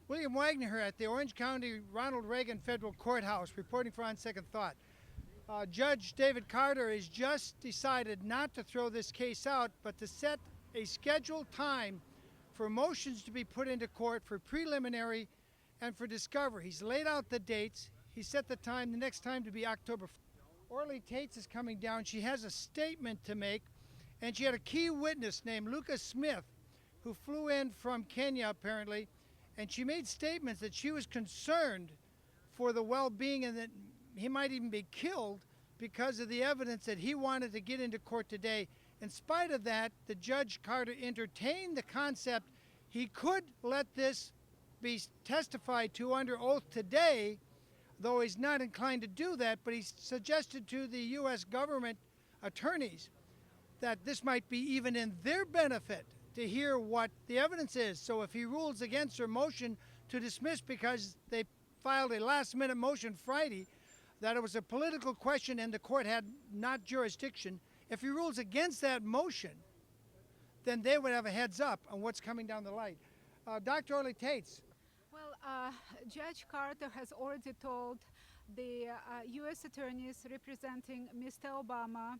William Wagener here at the Orange County Ronald Reagan Federal Courthouse, reporting for On Second Thought. Judge David Carter has just decided not to throw this case out, but to set a scheduled time for motions to be put into court for preliminary and for discovery. He's laid out the dates. He set the time, the next time to be October 4th. Orly TAITZ is coming down. She has a statement to make, and she had a key witness named Lucas Smith, who flew in from Kenya apparently, and she made statements that she was concerned for the well-being and that he might even be killed because of the evidence that he wanted to get into court today. In spite of that, the Judge Carter entertained the concept he could let this be testified to under oath today, though he's not inclined to do that, but he suggested to the U.S. government attorneys that this might be even in their benefit to hear what the evidence is. So if he rules against her motion to dismiss because they filed a last-minute motion Friday that it was a political question and the court had not jurisdiction, if he rules against that motion, then they would have a heads up on what's coming down the line. Dr. Orly TAITZ. Well, Judge Carter has already told the U.S. attorneys representing Mr. Obama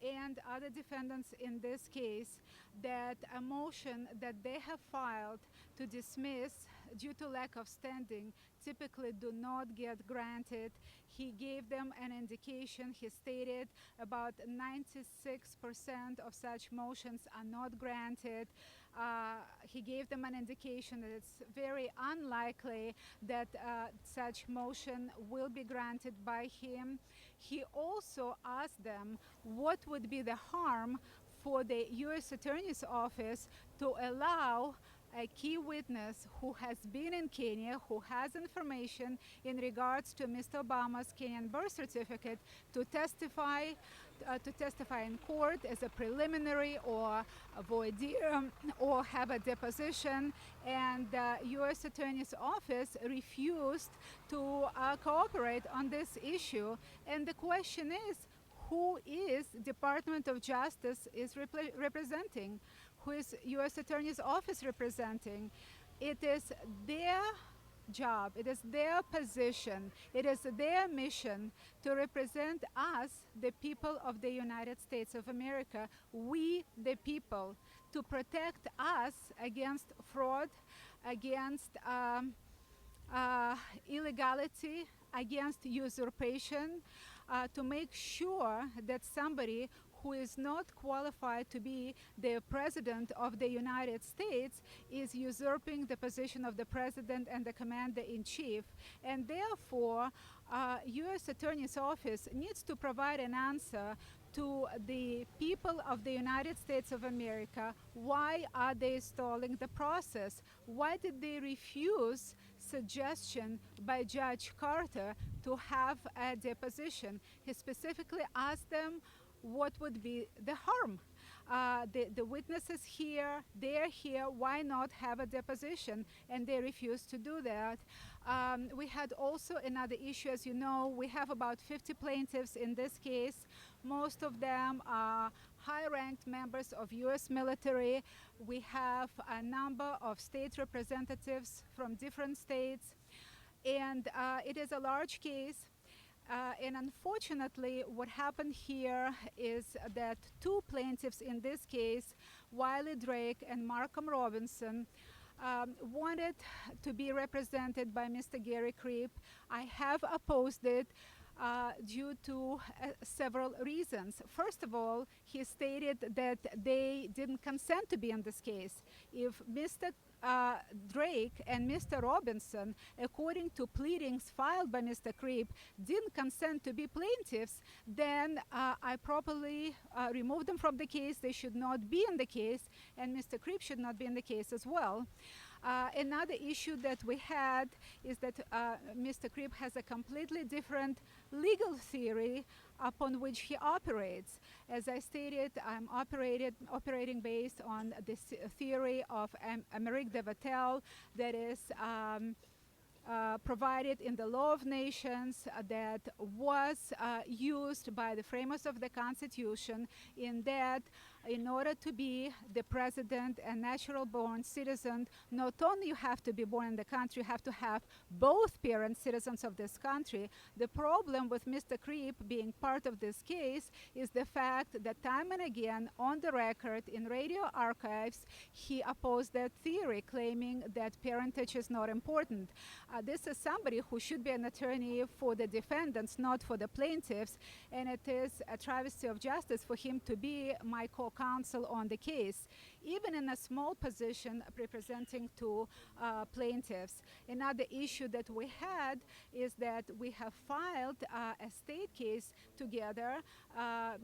and other defendants in this case that a motion that they have filed to dismiss due to lack of standing typically do not get granted. He gave them an indication. He stated about 96% of such motions are not granted. He gave them an indication that it's very unlikely that such motion will be granted by him. He also asked them what would be the harm for the U.S. Attorney's Office to allow a key witness who has been in Kenya, who has information in regards to Mr. Obama's Kenyan birth certificate, to testify in court as a preliminary or a voir dire or have a deposition. And the U.S. Attorney's Office refused to cooperate on this issue. And the question is, who is Department of Justice is representing? Who is U.S. Attorney's Office representing? It is their job, it is their position, it is their mission to represent us, the people of the United States of America, we the people, to protect us against fraud, against illegality, against usurpation, to make sure that somebody who is not qualified to be the president of the United States is usurping the position of the president and the commander-in-chief. And therefore, U.S. Attorney's Office needs to provide an answer to the people of the United States of America. Why are they stalling the process? Why did they refuse suggestion by Judge Carter to have a deposition? He specifically asked them what would be the harm. The witnesses here, they're here, why not have a deposition? And they refused to do that. We had also another issue. As you know, we have about 50 plaintiffs in this case. Most of them are high-ranked members of U.S. military. We have a number of state representatives from different states. And it is a large case. And unfortunately, what happened here is that two plaintiffs in this case, Wiley Drake and Markham Robinson, wanted to be represented by Mr. Gary Kripp. I have opposed it due to several reasons. First of all, he stated that they didn't consent to be in this case. If Mr. Drake and Mr. Robinson, according to pleadings filed by Mr. Kripp, didn't consent to be plaintiffs, then I properly removed them from the case. They should not be in the case, and Mr. Kripp should not be in the case as well. Another issue that we had is that Mr. Kripp has a completely different legal theory upon which he operates. As I stated, I'm operating based on this theory of Amerique de Vattel that is provided in the law of nations that was used by the framers of the Constitution, in that in order to be the president and natural born citizen, not only you have to be born in the country, you have to have both parents citizens of this country. The problem with Mr. Creep being part of this case is the fact that time and again on the record in radio archives, he opposed that theory, claiming that parentage is not important. This is somebody who should be an attorney for the defendants, not for the plaintiffs, and it is a travesty of justice for him to be my co-counsel on the case, even in a small position representing two plaintiffs. Another issue that we had is that we have filed a state case together.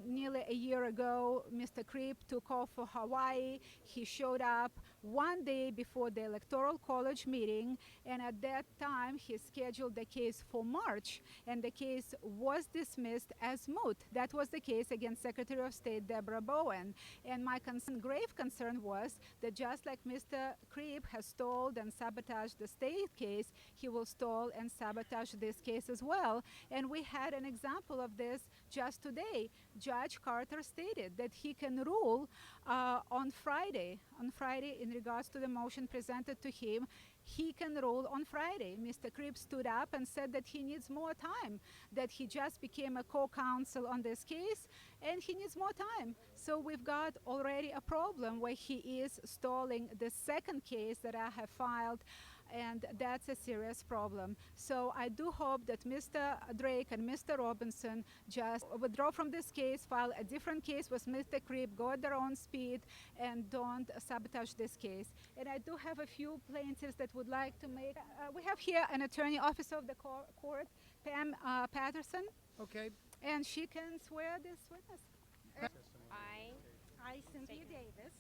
Nearly a year ago, Mr. Creep took off for Hawaii. He showed up one day before the Electoral College meeting, and at that time he scheduled the case for March, and the case was dismissed as moot. That was the case against Secretary of State Deborah Bowen, and my grave concern was that just like Mr. Creep has stalled and sabotaged the state case, he will stall and sabotage this case as well. And we had an example of this just today. Judge Carter stated that he can rule on Friday in regards to the motion presented to him. He can rule on Friday. Mr. Creep stood up and said that he needs more time, that he just became a co-counsel on this case and he needs more time. So we've got already a problem where he is stalling the second case that I have filed, and that's a serious problem. So I do hope that Mr. Drake and Mr. Robinson just withdraw from this case, file a different case with Mr. Creep, go at their own speed, and don't sabotage this case. And I do have a few plaintiffs that would like to make. We have here an attorney officer of the court, Pam Patterson, Okay. and she can swear this witness. I, Cynthia Davis,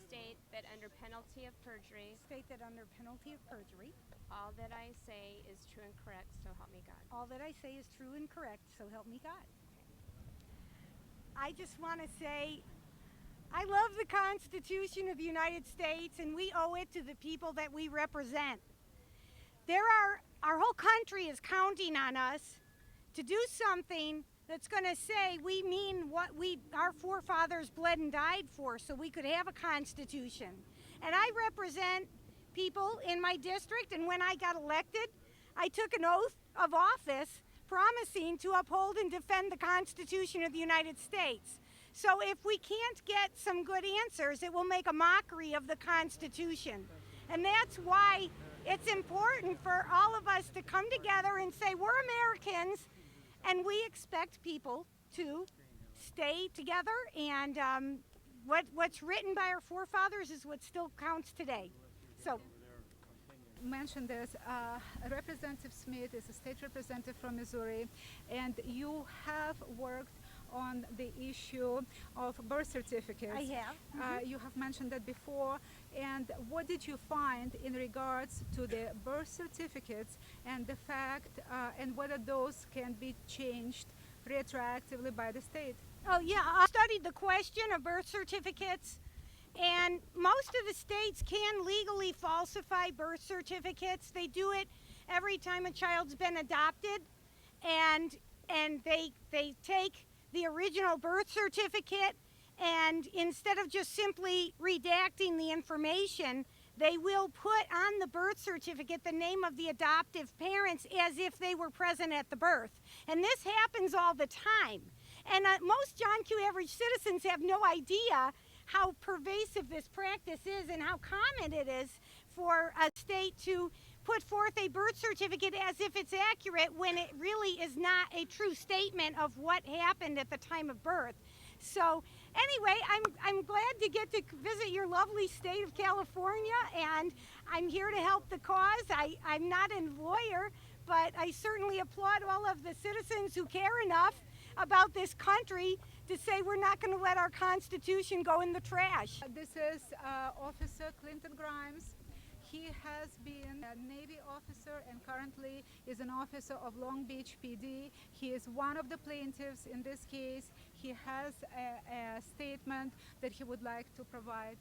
state that under penalty of perjury, state that under penalty of perjury, all that I say is true and correct, so help me God. all that I say is true and correct, so help me God. I just want to say I love the Constitution of the United States, and we owe it to the people that we represent. Our whole country is counting on us to do something that's going to say we mean what our forefathers bled and died for, so we could have a constitution. And I represent people in my district, and when I got elected, I took an oath of office promising to uphold and defend the Constitution of the United States. So if we can't get some good answers, it will make a mockery of the Constitution. And that's why it's important for all of us to come together and say we're Americans, and we expect people to stay together, and what's written by our forefathers is what still counts today. So, Mentioned this, Representative Smith is a state representative from Missouri, and you have worked on the issue of birth certificates. I have. You have mentioned that before, and what did you find in regards to the birth certificates and the fact and whether those can be changed retroactively by the state? Oh yeah, I studied the question of birth certificates, and most of the states can legally falsify birth certificates. They do it every time a child's been adopted, and they take the original birth certificate, and instead of just simply redacting the information, they will put on the birth certificate the name of the adoptive parents as if they were present at the birth. And this happens all the time. And most John Q. average citizens have no idea how pervasive this practice is and how common it is for a state to put forth a birth certificate as if it's accurate when it really is not a true statement of what happened at the time of birth. So anyway, I'm glad to get to visit your lovely state of California, and I'm here to help the cause. I'm not a lawyer, but I certainly applaud all of the citizens who care enough about this country to say we're not going to let our Constitution go in the trash. This is Officer Clinton Grimes. He has been a Navy officer and currently is an officer of Long Beach PD. He is one of the plaintiffs in this case. He has a statement that he would like to provide.